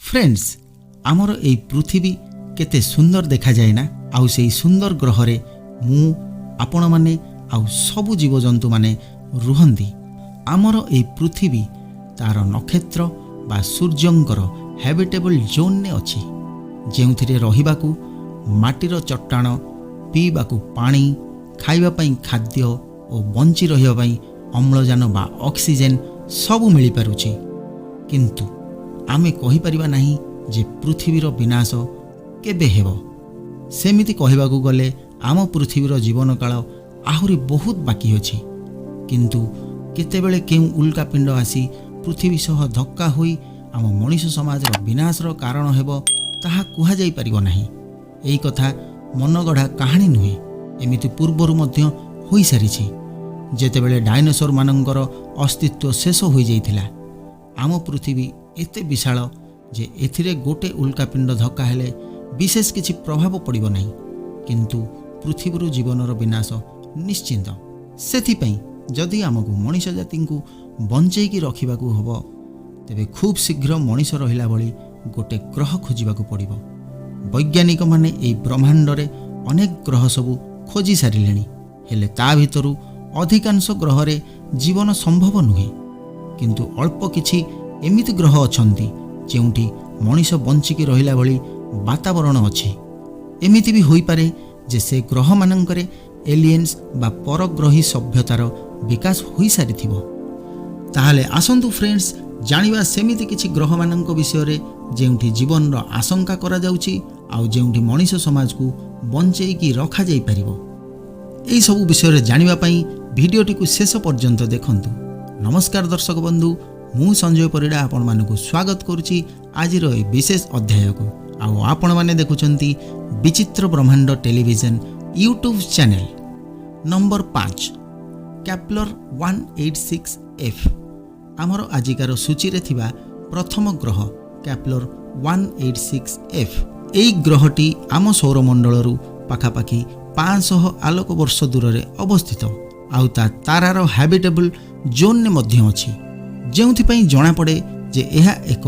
Friends आमर ए पृथ्वी केते सुंदर देखा जाए ना। आउ से सुंदर ग्रह रे मु आपण माने आउ सबु जीवजंतु माने रुहंदी। आमर ए पृथ्वी तार नक्षत्र बा सूर्यंकर हैबिटेबल जोन ने अछि, जेउथिरे रहिबाकू माटीर चट्टाण, पीबाकू पानी, खाइबा पई खाद्य और बंची रहिबा पई अम्लजान बा ऑक्सीजन सबु मिली पारुछि। किंतु आमे कहि परिबा नाही जे पृथ्वीर विनाश केबे हेबो। सेमिति कहिबाकू गले आम पृथ्वीर जीवन काल आहुरी बहुत बाकी अछि, किंतु केतेबेले केउ उल्कापिंड आसी पृथ्वी सह धक्का होई आम मनुष्य समाजर विनाशर कारण हेबो ताहा कुहा जाई परिबो नाही। एई कथा मनगढ़ा कहानी नुहे, एमिति पूर्वरु मध्य होई सारिछि। जेतेबेले डायनोसर मानंकर अस्तित्व शेष होई जाइथिला, आम पृथ्वी एते विशाल जे एथिरे गोटे उल्कापिंड धक्का हेले विशेष किछि प्रभाव पड़िबो नाही, किंतु पृथ्वीर जीवनर विनाश निश्चिंत। सेथिपई जदि आमको मनुष्य जाति को बंचेकी रखिबाकू हबो तेबे खूब शीघ्र मनुष्य रहिला भली गोटे ग्रह खोजिबाकू पड़िबो। वैज्ञानिक माने एई ब्रह्मांड रे अनेक ग्रह सबु खोजी सारिलेनी, हेले ता भितरु अधिकांश ग्रह रे जीवन संभव नुहे। किंतु अल्प किछि एमिति ग्रह अछंती जेउठी मनुष्य बंचिकी रहिला भली वातावरण अछि। एमिति भी होई पारे जे से ग्रह मानंकरे एलियंस बा परग्रही सभ्यतार विकास होई सारिथिबो। ताहाले आसंतु फ्रेंड्स जानिबा सेमिति किछि ग्रह मानंक विषय रे जेउठी जीवन रो आशंका करा जाउछि आउ जेउठी मनुष्य समाज को बंचेकी रखा जाई परिबो। एई सब विषय रे जानिबा पई भिडियोटी को शेष पर्यंत देखंतु। नमस्कार दर्शक बंधु, मु संजय परिडा आपण मानकु स्वागत करूछि आजिर ए विशेष अध्याय को। आउ आपण माने देखुचंती विचित्र ब्रह्मांड television YouTube channel. Number 5 Kepler 186f आमर आजिकार सूची रे थिबा प्रथम ग्रह केप्लर 186f। एई ग्रहटी आम सौरमंडलरू पाखापाखि 500 आलोक वर्ष दूर रे अवस्थित आउ ता तारार हैबिटेबल जोन ने मध्य अछि, जेउथिपई जणा पड़े जे एहा एक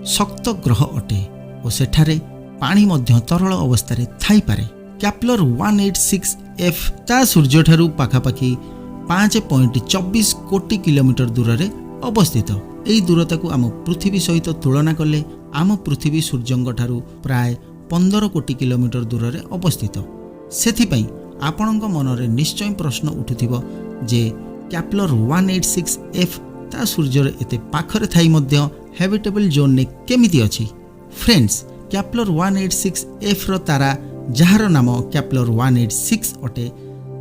शक्त ग्रह अटे और सेठारे पानी मध्य तरल अवस्था रे थाई पारे। केप्लर 186f ता सूर्य ठारू पाखापाखि 5.24 कोटी किलोमीटर दूर रे अवस्थित। एई दूरता को आम पृथ्वी सहित तुलना कले आम पृथ्वी सूर्यंक ठारू प्राय 15 कोटी किलोमीटर दूर रे अवस्थित। सेथिपई आपणक मनरे निश्चय प्रश्न उठुथिबो जे केप्लर 186f ता सूर्यर एते पाखरे थाई मध्य हैबिटेबल जोन ने केमिति अछि। फ्रेंड्स केप्लर 186f रो तारा जहार नाम केप्लर 186 अटे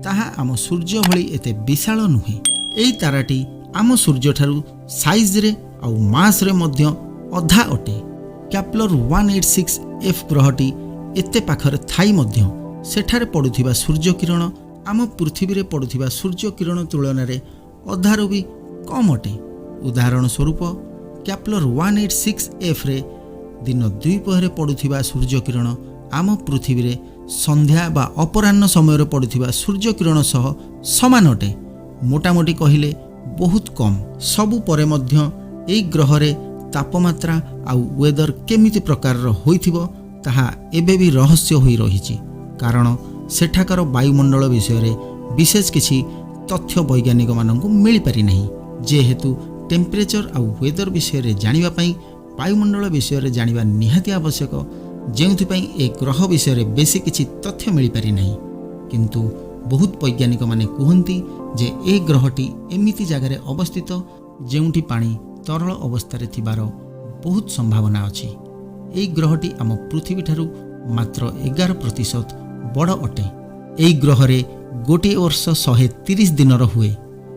ताहा आम सूर्य भली एते विशाल नुहे। एई ताराटी आम सूर्य ठारू साइज रे आउ मास रे मध्य अधा अटे। केप्लर 186f ग्रहटी एते पाखरे थाई मध्य सेठारे पडुथिबा सूर्य किरण आम पृथ्वी रे पडुथिबा सूर्य किरण तुलना रे अधारू भी कम अटे। उदाहरण स्वरूप केप्लर 186f रे दिन द्विपहरे पडुथिबा सूर्य किरण आम पृथ्वी रे संध्या बा अपराह्न समय पडुथिबा सूर्य किरण सह समान अटे। मोटामोटी कहिले बहुत कम। सबु परे मध्य एई ग्रह रे तापमात्रा आउ वेदर केमिति प्रकार होइथिबो ताहा एबे भी रहस्य होई रहिछि, कारण सेठाकर वायुमंडल विषय रे विशेष किछि तथ्य वैज्ञानिक माननकु मिली पारि नाही। जेहेतु टेम्परेचर आउ वेदर विषय रे जानिबा पई वायुमंडल विषय रे जानिबा निहाती आवश्यक, जेउथिपई ए ग्रह विषय रे बेसी किछि तथ्य मिली पारि नाही। किंतु बहुत वैज्ञानिक माने कहंती जे ए ग्रहटी एमिति जगह अवस्थित जेउठी पानी तरल अवस्था रे थिबार बहुत संभावना अछि। ए ग्रहटी आम पृथ्वी ठारू मात्र 11% बड़ अटे। ए ग्रह रे गोटे वर्ष 130 दिनर हुए,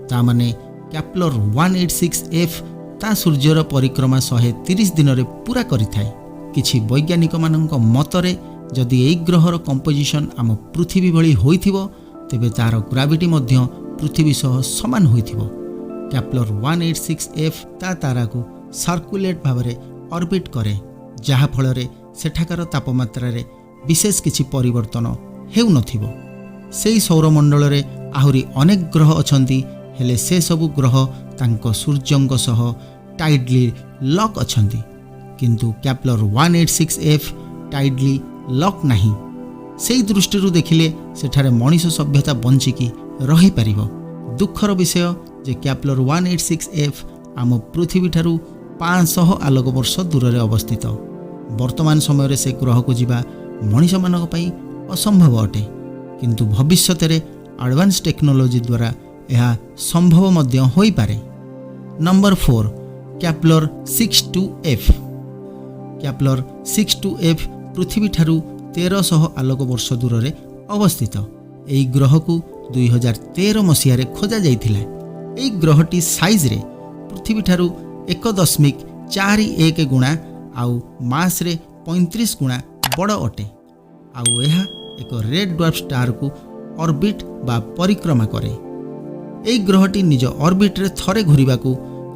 ता माने केप्लर 186f ता सूर्यर परिक्रमा 130 दिन रे पूरा करिथाय। किछि वैज्ञानिक मानक मतरे जदि एई ग्रहर कंपोजिशन आम पृथ्वी भली होइथिबो तेबे तार ग्राविटी मध्य पृथ्वी सह समान होइथिबो। केप्लर 186f ता तारा को सर्कुलेट भावरे ऑर्बिट करे, जहा फल रे सेठाकर तापमात्रा रे विशेष किछि परिवर्तन हेउ नथिबो। सेई सौरमंडल रे आहुरी अनेक ग्रह अछंती, हेले से सबु ग्रह तांको सूर्यंक सह टाइडली लक अछंती। किंतु कैप्लर 186F टाइडली लक नाही। सेई दृष्टि देखिले सेठारे मनीष सभ्यता बंचिकी रही पारिबो। दुखर विषय जे कैप्लर 186F आम पृथ्वी ठारू 500 आलोक वर्ष दूर रे अवस्थित। वर्तमान समय से ग्रह को जीवा मनीष मानक पई असंभव अटे, किंतु भविष्य रे एडवांस टेक्नोलोजी द्वारा यह संभव मध्य होई पारे। Number 4 Kepler 62F। Kepler 62F पृथ्वी ठारू 1300 आलोक वर्ष दूर रे अवस्थित। एई ग्रह को 2013 मसीह रे खोजा जाइथिला। एई ग्रहटी साइज रे पृथ्वी ठारू 1.41 गुणा आउ मास रे 35 गुणा बड़ अटे। आउ यह एक रेड ड्वार्फ स्टार को ऑर्बिट बा परिक्रमा करे। एई ग्रहटी निज ऑर्बिट रे थरे घुरिबा को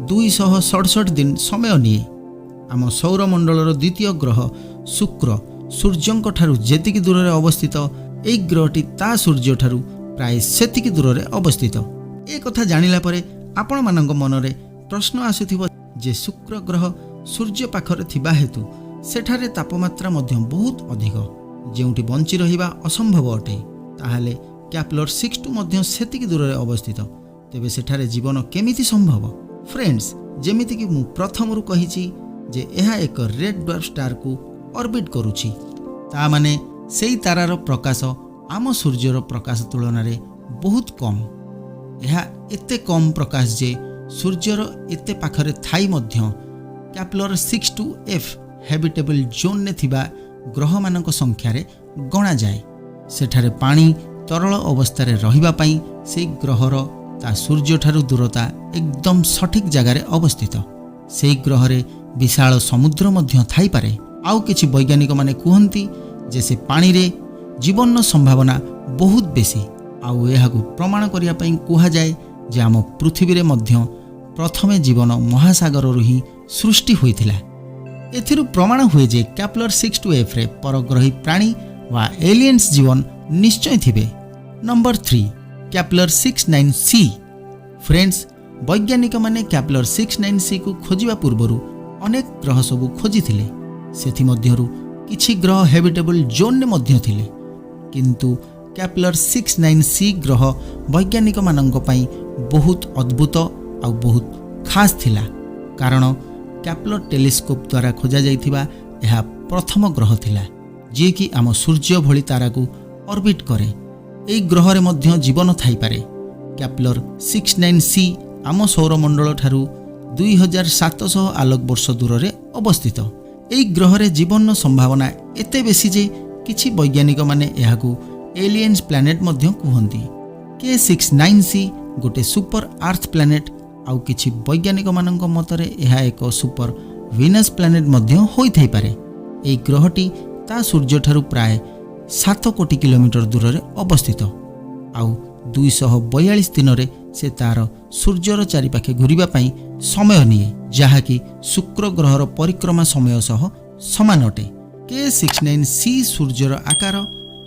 267 दिन समय निए। आम सौरमंडलर द्वितीय ग्रह शुक्र सूर्यंक ठारू जेतिकी दूर रे अवस्थित, एई ग्रहटी ता सूर्य ठारू प्राय सेतिकी दूर रे अवस्थित। ए कथा जानिला परे आपण मानक मनरे प्रश्न आसुथिबो जे शुक्र ग्रह सूर्य पाखरे थिबा हेतु सेठारे तापमात्रा मध्य बहुत अधिक, जेउठी बंची रहिबा असंभव अटे। ताहाले कैप्लर 62 मध्य सेतिकी दूर रे अवस्थित, तेबे सेठारे जीवन केमिति संभव? फ्रेंड्स, जेमिति कि मु प्रथमरु कहिछि जे एहा एक रेड ड्वार्फ स्टार को ऑर्बिट करुछि, ता माने सेई तारार प्रकाश आम सूर्यर प्रकाश तुलन रे बहुत कम। यह एते कम प्रकाश जे सूर्यर एते पाखरे थाई मध्य कैप्लर 62F हैबिटेबल जोन ने थिबा ग्रह मानक संख्या रे गणा जाए। सेठारे पानी तरल अवस्था रे रहिबा पई से ग्रहर ता सूर्य ठारू दूरता एकदम सठिक जगार अवस्थित। से ग्रह रे विशाल समुद्र मध्य थाई पारे। आउ किछि वैज्ञानिक माने कुहंती जे से पानी रे जीवन संभावना बहुत बेसी। आउ एहाकु प्रमाण करिया पई कुहा जाए जे आम पृथ्वी रे मध्य प्रथमे जीवन महासागर ही सृष्टि होइथिला। एथिरु प्रमाण हुए जे कैप्लर 62F रे परग्रही प्राणी वा एलियंस जीवन निश्चय थिबे। Number 3 Kepler 69C। फ्रेंड्स, वैज्ञानिक माने कैप्लर 69C को खोजिबा पूर्वरु अनेक ग्रह सबु खोजिथिले। सेथि मध्यरु किछि ग्रह हैबिटेबल जोन ने मध्य थिले, किंतु कैप्लर 69C ग्रह वैज्ञानिक मानक पई बहुत अद्भुत आ बहुत खास थिला, कारण कैप्लर टेलीस्कोप द्वारा खोजा जाइथिबा यह प्रथम ग्रह थिला जे कि आम सूर्य भली तारा को ऑर्बिट करे। एई ग्रह रे मध्य जीवन थाई पारे। कैप्लर 69C आम सौरमंडल ठारू 2700 आलोक वर्ष दूर रे अवस्थित। एई ग्रह रे जीवन संभावना एते बेसी जे किछि वैज्ञानिक माने एहाकू एलियंस प्लैनेट मध्य कुहंती। K69C गोटे सुपर अर्थ प्लैनेट, आउ किछि वैज्ञानिक मानक मतरे एहा एक सुपर विनस प्लैनेट मध्य होई थाई पारे। एई ग्रहटी ता सूर्य ठारू प्राय 7 कोटी किलोमीटर दूर रे अवस्थित। आउ 242 दिन रे से तार सूर्यर चारिपाखे घुरिबा पई समय निए, जहा कि शुक्र ग्रहर परिक्रमा समय सह समान अटे। K69C सूर्यर आकार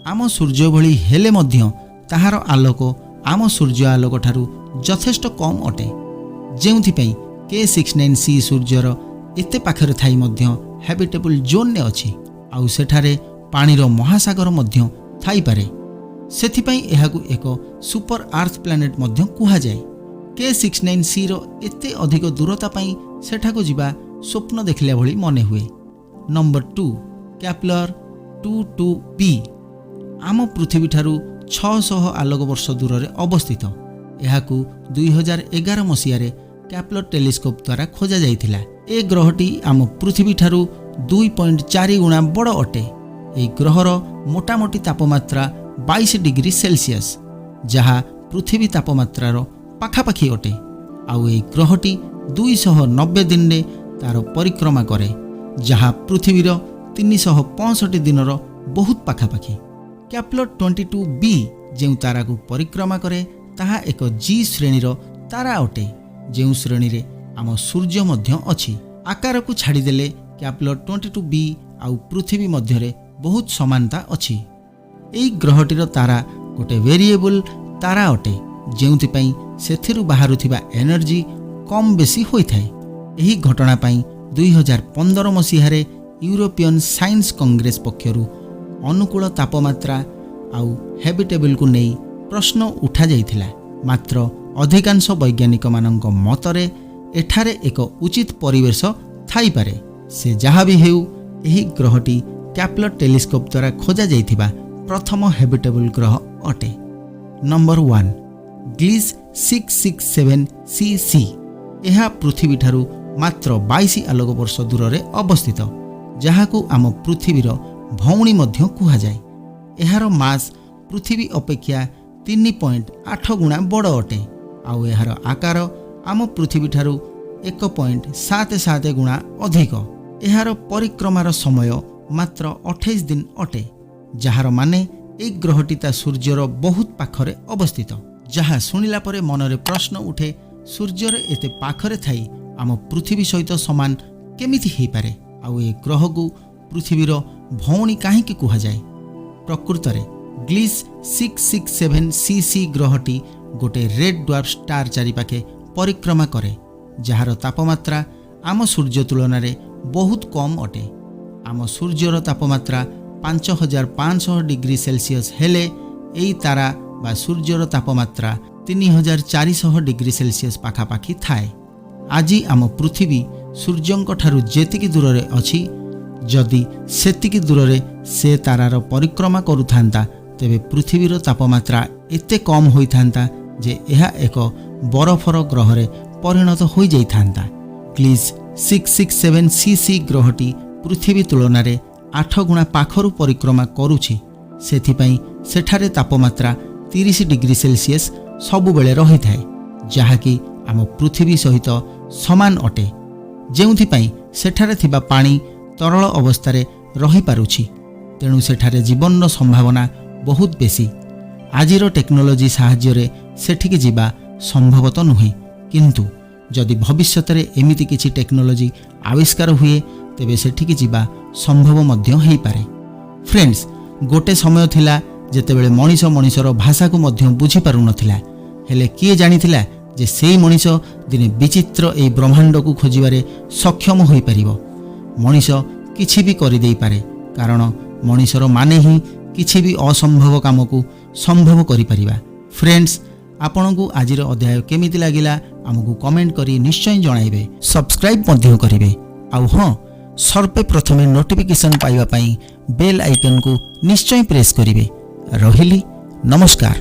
आम सूर्य भली हेले मध्य ताहार आलोक आम सूर्य आलोक ठारू यथेष्ट कम अटे, जेउथि पई K69C सूर्यर एते पाखरे थाई मध्य हैबिटेबल जोन ने अछि। आउ सेठारे पानीर महासागर मध्य थाई पारे। सेथि पई एहाकू एक सुपर अर्थ प्लैनेट मध्य कुहा जाए। K69C रो एते अधिक दूरता पई सेठाकू जिबा स्वप्न देखिला भली मने हुए। नंबर 2 कैप्लर 22B आम पृथ्वी ठारू 600 आलोक वर्ष दूर रे अवस्थित। एहाकू 2011 मसीह रे कैप्लर टेलीस्कोप द्वारा खोजा जाइथिला। ए ग्रहटी आम पृथ्वी ठारू 2.4 गुणा बड़ अटे। ए ग्रहर मोटामोटी तापमात्रा 22 डिग्री सेल्सियस, जहा पृथ्वी तापमात्रार पाखापाखि अटे। आउ ए ग्रहटी 290 दिन रे तार परिक्रमा करे, जहा पृथ्वीर 365 दिनर बहुत पाखापाखि। कैप्लर 22B जेउ तारा को परिक्रमा करे ताहा एक G श्रेणीर तारा अटे, जेउ श्रेणी रे आम सूर्य मध्य अछि। आकार को छाड़ी देले कैप्लर 22B आउ पृथ्वी मध्य रे बहुत समानता अछि। एई ग्रहटीर तारा गोटे वेरिएबल तारा अटे, जेउथि पई सेथिरु बाहरुथिबा एनर्जी कम बेसी होई थाए। एही घटना पई 2015 ମସିହାରେ ୟୁରୋପିଆନ୍ ସାଇନ୍ସ କଂଗ୍ରେସ ପକ୍ଷରୁ ଅନୁକୂଳ ତାପମାତ୍ରା ଆଉ ହେବିଟେବଲକୁ ନେଇ ପ୍ରଶ୍ନ ଉଠାଯାଇଥିଲା। ମାତ୍ର ଅଧିକାଂଶ ବୈଜ୍ଞାନିକମାନଙ୍କ ମତରେ ଏଠାରେ ଏକ ଉଚିତ ପରିବେଶ ଥାଇପାରେ। ସେ ଯାହା ବି ହେଉ, ଏହି ଗ୍ରହଟି କ୍ୟାପ୍ଲର ଟେଲିସ୍କୋପ ଦ୍ୱାରା ଖୋଜାଯାଇଥିବା ପ୍ରଥମ ହେବିଟେବଲ ଗ୍ରହ ଅଟେ। Number 1 ଗ୍ଲିସ୍ 667cc। ଏହା ପୃଥିବୀଠାରୁ ମାତ୍ର 22 ଆଲୋକ ବର୍ଷ ଦୂରରେ ଅବସ୍ଥିତ, ଯାହାକୁ ଆମ ପୃଥିବୀର ଭଉଣୀ ମଧ୍ୟ କୁହାଯାଏ। ଏହାର ମାସ୍ ପୃଥିବୀ ଅପେକ୍ଷା 3.8 ଗୁଣା ବଡ଼ ଅଟେ ଆଉ ଏହାର ଆକାର ଆମ ପୃଥିବୀଠାରୁ 1.77 ଗୁଣା ଅଧିକ। ଏହାର ପରିକ୍ରମାର ସମୟ ମାତ୍ର 28 ଦିନ ଅଟେ, ଯାହାର ମାନେ ଏହି ଗ୍ରହଟି ତା ସୂର୍ଯ୍ୟର ବହୁତ ପାଖରେ ଅବସ୍ଥିତ। ଯାହା ଶୁଣିଲା ପରେ ମନରେ ପ୍ରଶ୍ନ ଉଠେ, ସୂର୍ଯ୍ୟର ଏତେ ପାଖରେ ଥାଇ ଆମ ପୃଥିବୀ ସହିତ ସମାନ କେମିତି ହୋଇପାରେ ଆଉ ଏ ଗ୍ରହକୁ ପୃଥିବୀର ଭଉଣୀ କାହିଁକି କୁହାଯାଏ? ପ୍ରକୃତରେ ଗ୍ଲିସ୍ 667cc ଗ୍ରହଟି ଗୋଟିଏ ରେଡ୍ ଡ୍ୱାର୍ଫ ଷ୍ଟାର ଚାରିପାଖେ ପରିକ୍ରମା କରେ, ଯାହାର ତାପମାତ୍ରା ଆମ ସୂର୍ଯ୍ୟ ତୁଳନାରେ ବହୁତ କମ୍ ଅଟେ। ଆମ ସୂର୍ଯ୍ୟର ତାପମାତ୍ରା 5500 ଡିଗ୍ରୀ ସେଲସିୟସ୍ ହେଲେ ଏହି ତାରା ବା ସୂର୍ଯ୍ୟର ତାପମାତ୍ରା 3400 ଡିଗ୍ରୀ ସେଲସିୟସ୍ ପାଖାପାଖି ଥାଏ। ଆଜି ଆମ ପୃଥିବୀ ସୂର୍ଯ୍ୟଙ୍କ ଠାରୁ ଯେତିକି ଦୂରରେ ଅଛି, ଯଦି ସେତିକି ଦୂରରେ ସେ ତାରାର ପରିକ୍ରମା କରୁଥାନ୍ତା, ତେବେ ପୃଥିବୀର ତାପମାତ୍ରା ଏତେ କମ୍ ହୋଇଥାନ୍ତା ଯେ ଏହା ଏକ ବରଫର ଗ୍ରହରେ ପରିଣତ ହୋଇଯାଇଥାନ୍ତା। ଗ୍ଲିସ୍ 667cc ଗ୍ରହଟି ପୃଥିବୀ ତୁଳନାରେ 8 ଗୁଣା ପାଖରୁ ପରିକ୍ରମା କରୁଛି। ସେଥିପାଇଁ ସେଠାରେ ତାପମାତ୍ରା 30 ଡିଗ୍ରୀ ସେଲସିୟସ୍ ସବୁବେଳେ ରହିଥାଏ, ଯାହାକି ଆମ ପୃଥିବୀ ସହିତ ସମାନ ଅଟେ, ଯେଉଁଥିପାଇଁ ସେଠାରେ ଥିବା ପାଣି ତରଳ ଅବସ୍ଥାରେ ରହିପାରୁଛି। ତେଣୁ ସେଠାରେ ଜୀବନର ସମ୍ଭାବନା ବହୁତ ବେଶୀ। ଆଜିର ଟେକ୍ନୋଲୋଜି ସାହାଯ୍ୟରେ ସେଠିକି ଯିବା ସମ୍ଭବତଃ ନୁହେଁ, କିନ୍ତୁ ଯଦି ଭବିଷ୍ୟତରେ ଏମିତି କିଛି ଟେକ୍ନୋଲୋଜି ଆବିଷ୍କାର ହୁଏ, ତେବେ ସେଠିକି ଯିବା ସମ୍ଭବ ମଧ୍ୟ ହୋଇପାରେ। ଫ୍ରେଣ୍ଡସ୍, ଗୋଟେ ସମୟ ଥିଲା ଯେତେବେଳେ ମଣିଷ ମଣିଷର ଭାଷାକୁ ମଧ୍ୟ ବୁଝିପାରୁନଥିଲା, ହେଲେ କିଏ ଜାଣିଥିଲା ଯେ ସେହି ମଣିଷ ଦିନେ ବିଚିତ୍ର ଏହି ବ୍ରହ୍ମାଣ୍ଡକୁ ଖୋଜିବାରେ ସକ୍ଷମ ହୋଇପାରିବ। ମଣିଷ କିଛି ବି କରିଦେଇପାରେ, କାରଣ ମଣିଷର ମାନେ ହିଁ କିଛି ବି ଅସମ୍ଭବ କାମକୁ ସମ୍ଭବ କରିପାରିବା। ଫ୍ରେଣ୍ଡସ୍, ଆପଣଙ୍କୁ ଆଜିର ଅଧ୍ୟାୟ କେମିତି ଲାଗିଲା ଆମକୁ କମେଣ୍ଟ କରି ନିଶ୍ଚୟ ଜଣାଇବେ। ସବସ୍କ୍ରାଇବ୍ ମଧ୍ୟ କରିବେ। ଆଉ ହଁ, ସର୍ବେ ପ୍ରଥମେ ନୋଟିଫିକେସନ୍ ପାଇବା ପାଇଁ ବେଲ୍ ଆଇକନ୍କୁ ନିଶ୍ଚୟ ପ୍ରେସ୍ କରିବେ। ରହିଲି, ନମସ୍କାର।